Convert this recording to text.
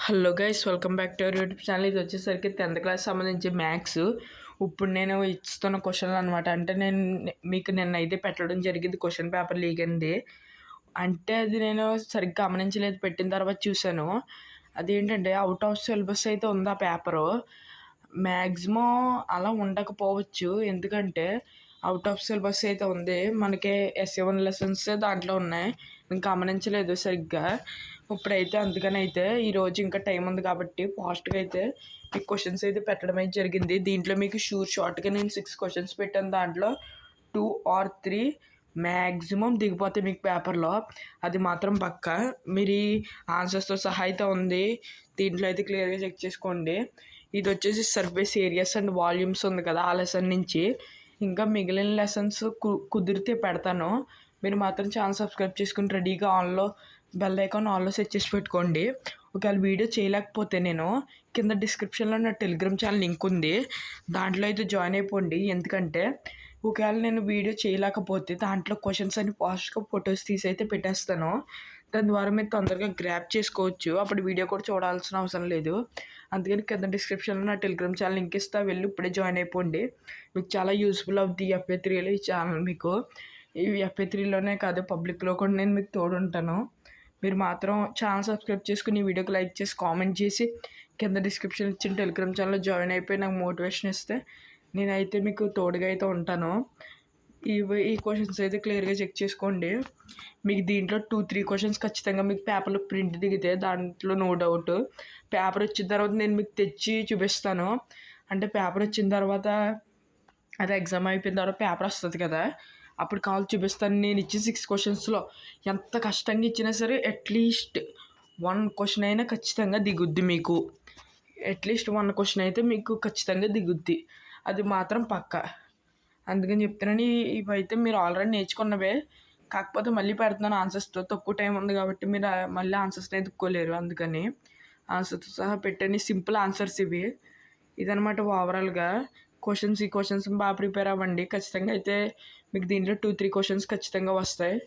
Hello guys, welcome back to our YouTube channel. ఇది వచ్చేసరికి 10th class సంబంధించి maths. ఇప్పుడు నేను ఇస్తున్న క్వశ్చన్లు అనమాట. అంటే నేను మీకు నిన్నైతే పెట్టడం జరిగింది క్వశ్చన్ పేపర్ లీక్ అయింది. అంటే అది నేను సరిగ్గా గమనించలేదు, పెట్టిన తర్వాత చూశాను. అదేంటంటే అవుట్ ఆఫ్ సిలబస్ అయితే ఉంది ఆ పేపరు. మ్యాక్సిమం అలా ఉండకపోవచ్చు, ఎందుకంటే అవుట్ ఆఫ్ సిలబస్ అయితే ఉంది. మనకి SA1 లెసన్స్ దాంట్లో ఉన్నాయి, నేను గమనించలేదు సరిగ్గా. ఇప్పుడైతే అందుకని అయితే ఈరోజు ఇంకా టైం ఉంది కాబట్టి ఫాస్ట్గా అయితే మీకు క్వశ్చన్స్ అయితే పెట్టడం అయితే జరిగింది. దీంట్లో మీకు షార్ట్గా నేను 6 క్వశ్చన్స్ పెట్టాను. దాంట్లో 2 or 3 మ్యాక్సిమం దిగిపోతాయి మీకు పేపర్లో, అది మాత్రం పక్కా. మీరు ఈ ఆన్సర్స్తో సహా అయితే ఉంది, దీంట్లో అయితే క్లియర్గా చెక్ చేసుకోండి. ఇది వచ్చేసి సర్ఫేస్ ఏరియాస్ అండ్ వాల్యూమ్స్ ఉంది కదా, ఆ లెసన్ నుంచి. ఇంకా మిగిలిన లెసన్స్ కుదిరితే పెడతాను. మీరు మాత్రం ఛానల్ సబ్స్క్రైబ్ చేసుకుని రెడీగా బెల్ ఐకాన్ ఆన్లో సెట్ చేసి పెట్టుకోండి. ఒకవేళ వీడియో చేయలేకపోతే నేను కింద డిస్క్రిప్షన్లో నా టెలిగ్రామ్ ఛానల్ లింక్ ఉంది, దాంట్లో అయితే జాయిన్ అయిపోండి. ఎందుకంటే ఒకవేళ నేను వీడియో చేయలేకపోతే దాంట్లో క్వశ్చన్స్ అన్ని ఫాస్ట్గా ఫొటోస్ తీసి అయితే పెట్టేస్తాను. దాని ద్వారా మీరు తొందరగా గ్రాప్ చేసుకోవచ్చు, అప్పుడు వీడియో కూడా చూడాల్సిన అవసరం లేదు. అందుకని కింద డిస్క్రిప్షన్లో నా టెలిగ్రామ్ ఛానల్ లింక్ ఇస్తా, వెళ్ళి ఇప్పుడే జాయిన్ అయిపోండి. మీకు చాలా యూస్ఫుల్ అవుతుంది FA3లో ఈ ఛానల్. మీకు ఈ FA3లోనే కాదు, పబ్లిక్లో కూడా నేను మీకు తోడుంటాను. మీరు మాత్రం ఛానల్ సబ్స్క్రైబ్ చేసుకుని ఈ వీడియోకి లైక్ చేసి కామెంట్ చేసి కింద డిస్క్రిప్షన్ ఇచ్చిన టెలిగ్రామ్ ఛానల్లో జాయిన్ అయిపోయి నాకు మోటివేషన్ ఇస్తే నేనైతే మీకు తోడుగా అయితే ఉంటాను. ఈ క్వశ్చన్స్ అయితే క్లియర్గా చెక్ చేసుకోండి. మీకు దీంట్లో 2-3 క్వశ్చన్స్ ఖచ్చితంగా మీకు పేపర్లో ప్రింట్ దిగితే దాంట్లో నో డౌట్. పేపర్ వచ్చిన తర్వాత నేను మీకు తెచ్చి చూపిస్తాను. అంటే పేపర్ వచ్చిన తర్వాత అది ఎగ్జామ్ అయిపోయిన తర్వాత పేపర్ వస్తుంది కదా, అప్పుడు కాల్ చూపిస్తాను. నేను ఇచ్చిన 6 క్వశ్చన్స్లో ఎంత కష్టంగా ఇచ్చినా సరే అట్లీస్ట్ 1 క్వశ్చన్ అయినా ఖచ్చితంగా దిగుద్ది మీకు. అట్లీస్ట్ 1 క్వశ్చన్ అయితే మీకు ఖచ్చితంగా దిగుద్ది, అది మాత్రం పక్కా. అందుకని చెప్తున్నాను. ఇవైతే మీరు ఆల్రెడీ నేర్చుకున్నవే, కాకపోతే మళ్ళీ పెడుతున్నాను ఆన్సర్స్తో. తక్కువ టైం ఉంది కాబట్టి మీరు మళ్ళీ ఆన్సర్స్ని ఎదుక్కోలేరు, అందుకని ఆన్సర్తో సహా పెట్టండి. సింపుల్ ఆన్సర్స్ ఇవి. ఇదనమాట ఓవరాల్గా క్వశ్చన్స్. ఈ క్వశ్చన్స్ బాగా ప్రిపేర్ అవ్వండి. ఖచ్చితంగా అయితే మీకు దీంట్లో 2-3 క్వశ్చన్స్ ఖచ్చితంగా వస్తాయి.